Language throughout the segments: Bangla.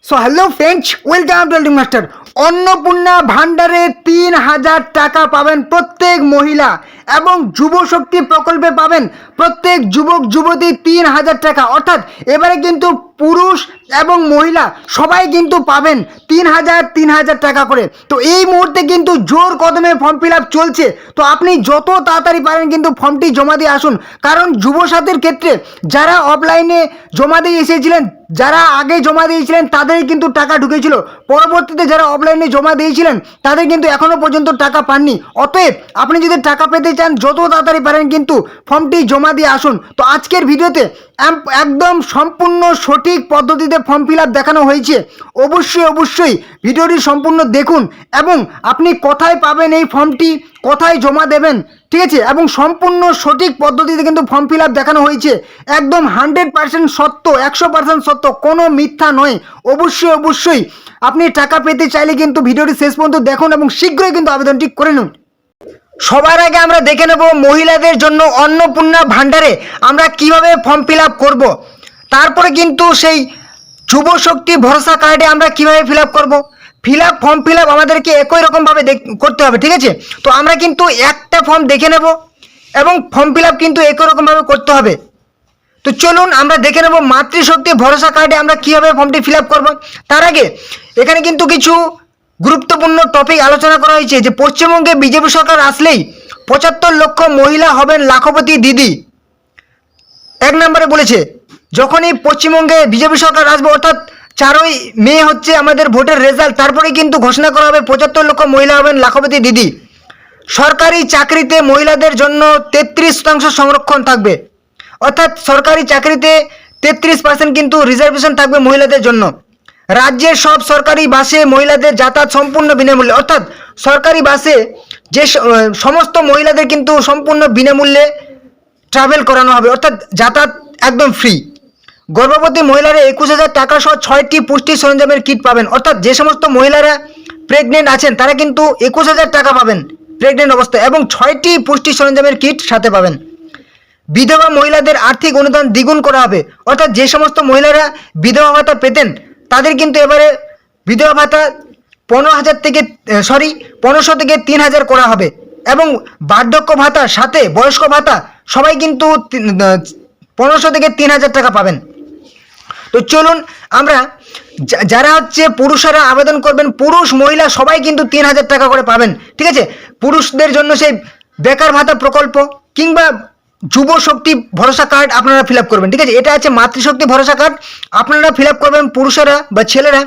So hello friends, welcome to LT master. Annapurna ভান্ডারে ৩,০০০ টাকা পাবেন প্রত্যেক মহিলা এবং যুবশক্তি প্রকল্পে পাবেন প্রত্যেক যুবক যুবতী ৩,০০০ টাকা। অর্থাৎ এবারে কিন্তু পুরুষ এবং মহিলা সবাই কিন্তু পাবেন ৩,০০০ টাকা করে। তো এই মুহূর্তে কিন্তু জোর কদমে ফর্ম ফিল আপ চলছে। তো আপনি যত তাড়াতাড়ি পারেন কিন্তু ফর্মটি জমা দিয়ে আসুন, কারণ যুবসাথীর ক্ষেত্রে যারা অফলাইনে জমা দিয়ে এসেছিলেন, যারা আগে জমা দিয়েছিলেন তাদের কিন্তু টাকা ঢুকেছিল, পরবর্তীতে যারা অফলাইনে জমা দিয়েছিলেন তাদের কিন্তু এখনও পর্যন্ত টাকা পাননি। অতএব আপনি যদি টাকা পেতে চান যত তাড়াতাড়ি পারেন কিন্তু ফর্মটি জমা দিয়ে আসুন। তো আজকের ভিডিওতে একদম সম্পূর্ণ সঠিক পদ্ধতিতে ফর্ম ফিল আপ দেখানো হয়েছে। অবশ্যই ভিডিওটি সম্পূর্ণ দেখুন এবং আপনি কোথায় পাবেন এই ফর্মটি, কোথায় জমা দেবেন, ঠিক আছে, এবং সম্পূর্ণ সঠিক পদ্ধতিতে কিন্তু ফর্ম ফিল আপ দেখানো হয়েছে। একদম 100% সত্য, 100% সত্য, কোনো মিথ্যা নয়। অবশ্যই আপনি টাকা পেতে চাইলে কিন্তু ভিডিওটি শেষ পর্যন্ত দেখুন এবং শীঘ্রই কিন্তু আবেদনটি করে নিন। সবার আগে আমরা দেখে নেব মহিলাদের জন্য অন্নপূর্ণা ভান্ডারে আমরা কিভাবে ফর্ম ফিল আপ করবো। তারপরে কিন্তু সেই যুবশক্তি ভরসা কার্ডে আমরা কিভাবে ফিল আপ করবো। ফর্ম ফিল আপ আমাদেরকে একই রকমভাবে করতে হবে, ঠিক আছে। তো আমরা কিন্তু একটা ফর্ম দেখে নেব এবং ফর্ম ফিল আপ কিন্তু একই রকমভাবে করতে হবে। তো চলুন আমরা দেখে নেব মাতৃশক্তি ভরসা কার্ডে আমরা কীভাবে ফর্মটি ফিল আপ করবো। তার আগে এখানে কিন্তু কিছু গুরুত্বপূর্ণ টপিক আলোচনা করা হয়েছে যে পশ্চিমবঙ্গে বিজেপি সরকার আসলেই ৭৫ লক্ষ মহিলা হবেন লাখপতি দিদি। এক নম্বরে বলেছে যখনই পশ্চিমবঙ্গে বিজেপি সরকার আসবে, অর্থাৎ 4ই মে হচ্ছে আমাদের ভোটের রেজাল্ট, তারপরে কিন্তু ঘোষণা করা হবে ৭৫ লক্ষ মহিলা হবেন লাখপতি দিদি। সরকারি চাকরিতে মহিলাদের জন্য 33% সংরক্ষণ থাকবে, অর্থাৎ সরকারি চাকরিতে 33% কিন্তু রিজার্ভেশন থাকবে মহিলাদের জন্য। রাজ্যের সব সরকারি বাসে মহিলাদের যাতায়াত সম্পূর্ণ বিনামূল্যে, অর্থাৎ সরকারি বাসে যে সমস্ত মহিলাদের কিন্তু সম্পূর্ণ বিনামূল্যে ট্রাভেল করানো হবে, অর্থাৎ যাতায়াত একদম ফ্রি। গর্ভবতী মহিলারা 21,000 টাকা সহ 6টি পুষ্টি সরঞ্জামের কিট পাবেন, অর্থাৎ যে সমস্ত মহিলারা প্রেগনেন্ট আছেন তারা কিন্তু 21,000 টাকা পাবেন প্রেগনেন্ট অবস্থায় এবং 6টি পুষ্টি সরঞ্জামের কিট সাথে পাবেন। বিধবা মহিলাদের আর্থিক অনুদান দ্বিগুণ করা হবে, অর্থাৎ যে সমস্ত মহিলারা বিধবা ভাতা পেতেন তাদের কিন্তু এবারে বিধবা ভাতা 1500 থেকে 3,000 করা হবে এবং বার্ধক্য ভাতার সাথে বয়স্ক ভাতা সবাই কিন্তু 1500 থেকে 3,000 টাকা পাবেন। তো চলুন আমরা যারা হচ্ছে পুরুষেরা আবেদন করবেন, পুরুষ মহিলা সবাই কিন্তু 3,000 টাকা করে পাবেন, ঠিক আছে। পুরুষদের জন্য সেই বেকার ভাতা প্রকল্প কিংবা যুবশক্তি ভরসা কার্ড আপনারা ফিল আপ করবেন, ঠিক আছে। এটা আছে মাতৃশক্তি ভরসা কার্ড, আপনারা ফিল আপ করবেন পুরুষেরা বা ছেলেরা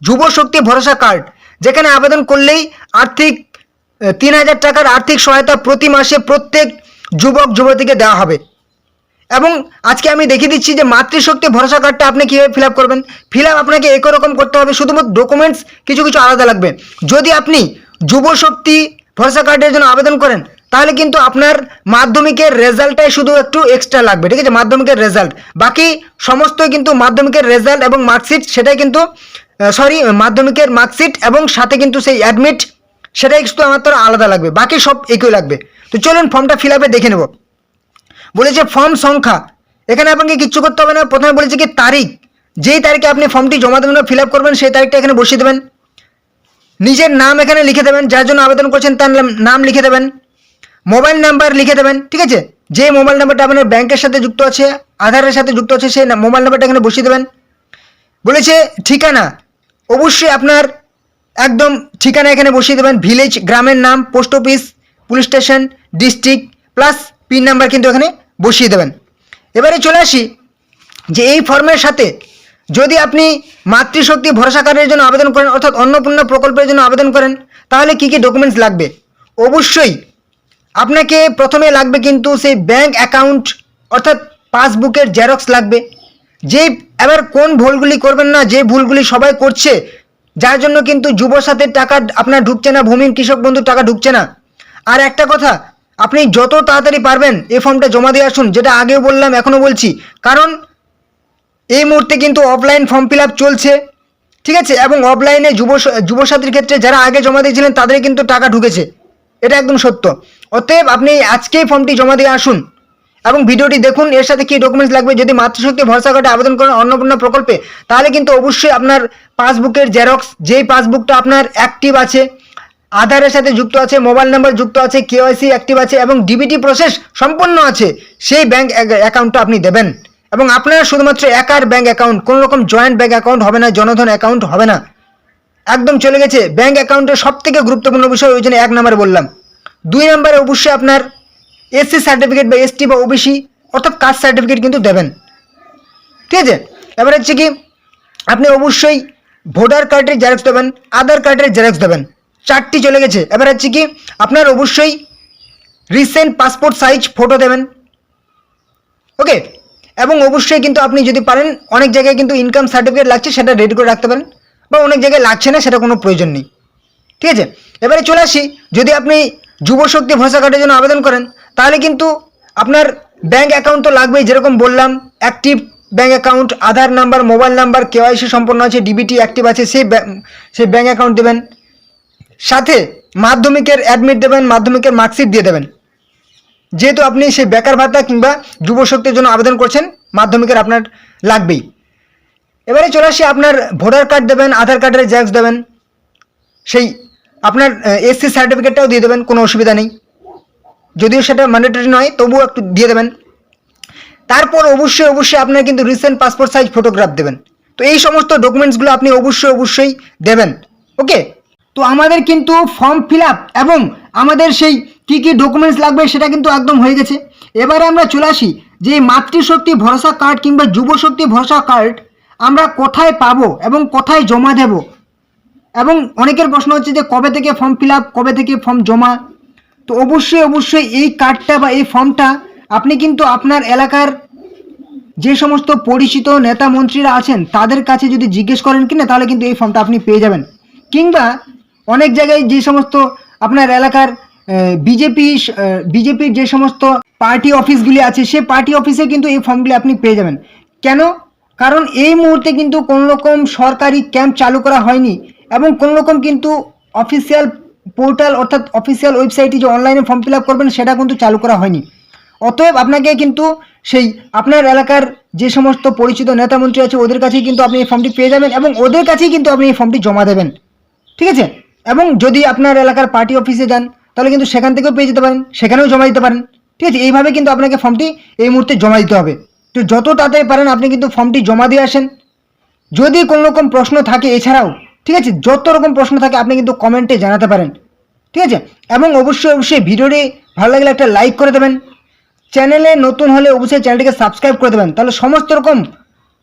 যুবশক্তি ভরসা কার্ড, যেখানে আবেদন করলেই 3,000 টাকার আর্থিক সহায়তা প্রতি মাসে প্রত্যেক যুবক যুবতীকে দেওয়া হবে। এবং আজকে আমি দেখিয়ে দিচ্ছি যে মাতৃশক্তি ভরসা কার্ডটা আপনি কীভাবে ফিল আপ করবেন। ফিল আপ আপনাকে একই রকম করতে হবে, শুধুমাত্র ডকুমেন্টস কিছু আলাদা লাগবে। যদি আপনি যুবশক্তি ভরসা কার্ডের জন্য আবেদন করেন তাহলে কিন্তু আপনার মাধ্যমিকের রেজাল্টটাই শুধু একটু এক্সট্রা লাগবে, ঠিক আছে, মাধ্যমিকের রেজাল্ট। বাকি সমস্তই কিন্তু মাধ্যমিকের রেজাল্ট এবং মার্কশিট, সেটাই কিন্তু মাধ্যমিকের মার্কশিট এবং সাথে কিন্তু সেই অ্যাডমিট, সেটাই একটু আমার আলাদা লাগবে, বাকি সব একই লাগবে। তো চলুন ফর্মটা ফিল আপে দেখে নেব। বলেছে ফর্ম সংখ্যা, এখানে আপনাকে কিচ্ছু করতে হবে না। প্রথমে বলেছে কি তারিখ, যেই তারিখে আপনি ফর্মটি জমা দেবেন ফিল আপ করবেন সেই তারিখটা এখানে বসিয়ে দেবেন। নিজের নাম এখানে লিখে দেবেন, যার জন্য আবেদন করছেন তার নাম লিখে দেবেন। মোবাইল নাম্বার লিখে দেবেন, ঠিক আছে, যে মোবাইল নাম্বারটা আপনার ব্যাংকের সাথে যুক্ত আছে, আধারের সাথে যুক্ত আছে, সেই মোবাইল নাম্বারটা এখানে বসিয়ে দেবেন। বলেছে ঠিকানা, অবশ্যই আপনার একদম ঠিকানা এখানে বসিয়ে দেবেন। ভিলেজ, গ্রামের নাম, post office, police station, district plus pin number কিন্তু এখানে বসিয়ে দেবেন। এবারে চলে আসি যে এই ফর্মের সাথে যদি আপনি মাতৃশক্তি ভরসা কার্ডের জন্য আবেদন করেন, অর্থাৎ অন্নপূর্ণা প্রকল্পের জন্য আবেদন করেন, তাহলে কী কী ডকুমেন্টস লাগবে। অবশ্যই আপনাকে প্রথমে লাগবে কিন্তু সেই ব্যাংক অ্যাকাউন্ট, অর্থাৎ পাসবুকের জেরক্স লাগবে। এবার কোন ভুলগুলি করবেন না, যে ভুলগুলি সবাই করছে, যার জন্য কিন্তু যুবসাথীর টাকা আপনার ঢুকছে না, ভূমিহীন কৃষক বন্ধুর টাকা ঢুকছে না। আর একটা কথা, আপনি যত তাড়াতাড়ি পারবেন এই ফর্মটা জমা দিয়ে আসুন, যেটা আগেও বললাম এখনও বলছি, কারণ এই মুহূর্তে কিন্তু অফলাইন ফর্ম ফিল আপ চলছে, ঠিক আছে, এবং অফলাইনে যুবসাথীর ক্ষেত্রে যারা আগে জমা দিয়েছিলেন তাদের কিন্তু টাকা ঢুকেছে, এটা একদম সত্য। অতএব আপনি আজকেই ফর্মটি জমা দিয়ে আসুন এবং ভিডিওটি দেখুন এর সাথে কি ডকুমেন্টস লাগবে। যদি মাতৃশক্তি ভরসা কার্ডে আবেদন করেন অন্নপূর্ণা প্রকল্পে, তাহলে কিন্তু অবশ্যই আপনার পাসবুকের জেরক্স, যেই পাসবুকটা আপনার অ্যাক্টিভ আছে, আধারের সাথে যুক্ত আছে, মোবাইল নাম্বার যুক্ত আছে, কেওয়াইসি অ্যাক্টিভ আছে এবং ডিবিটি প্রসেস সম্পন্ন আছে, সেই ব্যাংক অ্যাকাউন্টটা আপনি দেবেন। এবং আপনার শুধুমাত্র একার ব্যাংক অ্যাকাউন্ট, কোনো রকম জয়েন্ট ব্যাংক অ্যাকাউন্ট হবে না, জনধন অ্যাকাউন্ট হবে না, একদম চলে গেছে। ব্যাংক অ্যাকাউন্টের সব থেকে গুরুত্বপূর্ণ বিষয়, ওই জন্য 1 নম্বরে বললাম। 2 নম্বরে অবশ্যই আপনার এসসি সার্টিফিকেট বা এসটি বা ওবিসি অর্থাৎ কাস্ট সার্টিফিকেট কিন্তু দেবেন, ঠিক আছে। এবার হচ্ছে কি আপনি অবশ্যই ভোটার কার্ডের জেরক্স দেবেন, আধার কার্ডের জেরক্স দেবেন, 4টি চলে গেছে। এবার হচ্ছে কি আপনার অবশ্যই রিসেন্ট পাসপোর্ট সাইজ ফটো দেবেন, ওকে। এবং অবশ্যই কিন্তু আপনি যদি পারেন, অনেক জায়গায় কিন্তু ইনকাম সার্টিফিকেট লাগছে, সেটা রেডি করে রাখতে পারেন, বা অনেক জায়গায় লাগছে না, সেটা কোনো প্রয়োজন নেই, ঠিক আছে। এবারে চলে আসি, যদি আপনি যুবশক্তি ভরসা কার্ডের জন্য আবেদন করেন, তাহলে কিন্তু আপনার ব্যাংক অ্যাকাউন্ট তো লাগবেই, যেরকম বললাম অ্যাক্টিভ ব্যাংক অ্যাকাউন্ট, আধার নাম্বার, মোবাইল নাম্বার, কেওয়াইসি সম্পন্ন আছে, ডিবিটি অ্যাক্টিভ আছে, সেই ব্যাংক অ্যাকাউন্ট দেবেন। সাথে মাধ্যমিকের অ্যাডমিট দেবেন, মাধ্যমিকের মার্কশিট দিয়ে দেবেন, যেহেতু আপনি সেই বেকার ভাতা কিংবা যুবশক্তির জন্য আবেদন করছেন, মাধ্যমিকের আপনার লাগবেই। এবারে চলে আসি, আপনার ভোটার কার্ড দেবেন, আধার কার্ডের জেরক্স দেবেন, সেই আপনার এসসি সার্টিফিকেটটাও দিয়ে দেবেন, কোনো অসুবিধা নেই, যদিও সেটা ম্যান্ডেটরি নয়, তবুও একটু দিয়ে দেবেন। তারপর অবশ্যই আপনার কিন্তু রিসেন্ট পাসপোর্ট সাইজ ফটোগ্রাফ দেবেন। তো এই সমস্ত ডকুমেন্টসগুলো আপনি অবশ্যই দেবেন, ওকে। তো আমাদের কিন্তু ফর্ম ফিল আপ এবং আমাদের সেই কী ডকুমেন্টস লাগবে সেটা কিন্তু একদম হয়ে গেছে। এবারে আমরা চলে আসি যে মাতৃশক্তি ভরসা কার্ড কিংবা যুবশক্তি ভরসা কার্ড আমরা কোথায় পাবো এবং কোথায় জমা দেব। এবং অনেকের প্রশ্ন হচ্ছে যে কবে থেকে ফর্ম ফিল আপ, কবে থেকে ফর্ম জমা। তো অবশ্যই এই কার্ডটা বা এই ফর্মটা আপনি কিন্তু আপনার এলাকার যে সমস্ত পরিচিত নেতা মন্ত্রীরা আছেন তাদের কাছে যদি জিজ্ঞেস করেন কিনা, তাহলে কিন্তু এই ফর্মটা আপনি পেয়ে যাবেন। কিংবা অনেক জায়গায় যে সমস্ত আপনার এলাকার বিজেপির যে সমস্ত পার্টি অফিসগুলি আছে, সেই পার্টি অফিসে কিন্তু এই ফর্মগুলি আপনি পেয়ে যাবেন। কেন? কারণ এই মুহূর্তে কিন্তু কোনো রকম সরকারি ক্যাম্প চালু করা হয়নি এবং কোনো রকম কিন্তু অফিসিয়াল পোর্টাল অর্থাৎ অফিসিয়াল ওয়েবসাইটে যে অনলাইনে ফর্ম ফিল আপ করবেন সেটা কিন্তু চালু করা হয়নি। অতএব আপনাকে কিন্তু সেই আপনার এলাকার যে সমস্ত পরিচিত নেতামন্ত্রী আছে ওদের কাছেই কিন্তু আপনি এই ফর্মটি পেয়ে যাবেন এবং ওদের কাছেই কিন্তু আপনি এই ফর্মটি জমা দেবেন, ঠিক আছে। এবং যদি আপনার এলাকার পার্টি অফিসে যান তাহলে কিন্তু সেখান থেকেও পেয়ে যেতে পারেন, সেখানেও জমা দিতে পারেন, ঠিক আছে। এইভাবে কিন্তু আপনাকে ফর্মটি এই মুহূর্তে জমা দিতে হবে। তো যত তাড়াতাড়ি পারেন আপনি কিন্তু ফর্মটি জমা দিয়ে আসেন। যদি কোনো রকম প্রশ্ন থাকে এছাড়াও, ঠিক আছে, যত রকম প্রশ্ন থাকে আপনি কিন্তু কমেন্টে জানাতে পারেন, ঠিক আছে। এবং অবশ্যই ভিডিওটি ভালো লাগলে একটা লাইক করে দেবেন। চ্যানেলে নতুন হলে অবশ্যই চ্যানেলটিকে সাবস্ক্রাইব করে দেবেন, তাহলে সমস্ত রকম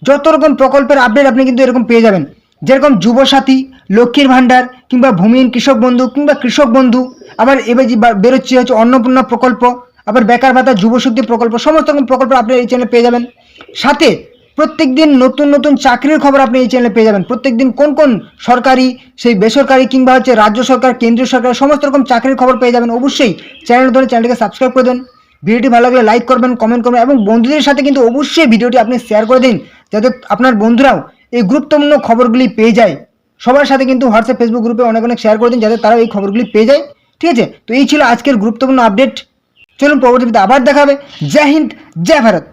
যত রকম প্রকল্পের আপডেট আপনি কিন্তু এরকম পেয়ে যাবেন, যেরকম যুবসাথী, লক্ষ্মীর ভাণ্ডার কিংবা ভূমিহীন কৃষক বন্ধু কিংবা কৃষক বন্ধু, আবার এবার যে বেরোচ্ছে হচ্ছে অন্নপূর্ণা প্রকল্প, আবার বেকার ভাতা, যুবশক্তি প্রকল্প, সমস্ত রকম প্রকল্প আপনি এই চ্যানেলে পেয়ে যাবেন। সাথে প্রত্যেকদিন নতুন চাকরির খবর আপনি এই চ্যানেলে পেয়ে যাবেন। প্রত্যেকদিন কোন সরকারি, সেই বেসরকারি কিংবা হচ্ছে রাজ্য সরকার, কেন্দ্রীয় সরকার, সমস্ত রকম চাকরির খবর পেয়ে যাবেন। অবশ্যই চ্যানেলটিকে সাবস্ক্রাইব করে দেন। ভিডিওটি ভালো লাগলে লাইক করবেন, কমেন্ট করবেন এবং বন্ধুদের সাথে কিন্তু অবশ্যই ভিডিওটি আপনি শেয়ার করে দিন, যাতে আপনার বন্ধুরাও এই গুরুত্বপূর্ণ খবরগুলি পেয়ে যায়। সবার সাথে কিন্তু হোয়াটসঅ্যাপ, ফেসবুক গ্রুপে অনেক শেয়ার করে দিন, যাতে তারাও এই খবরগুলি পেয়ে যায়, ঠিক আছে। তো এই ছিল আজকের গুরুত্বপূর্ণ আপডেট। চলুন পরবর্তীতে আবার দেখা হবে। জয় হিন্দ, জয় ভারত।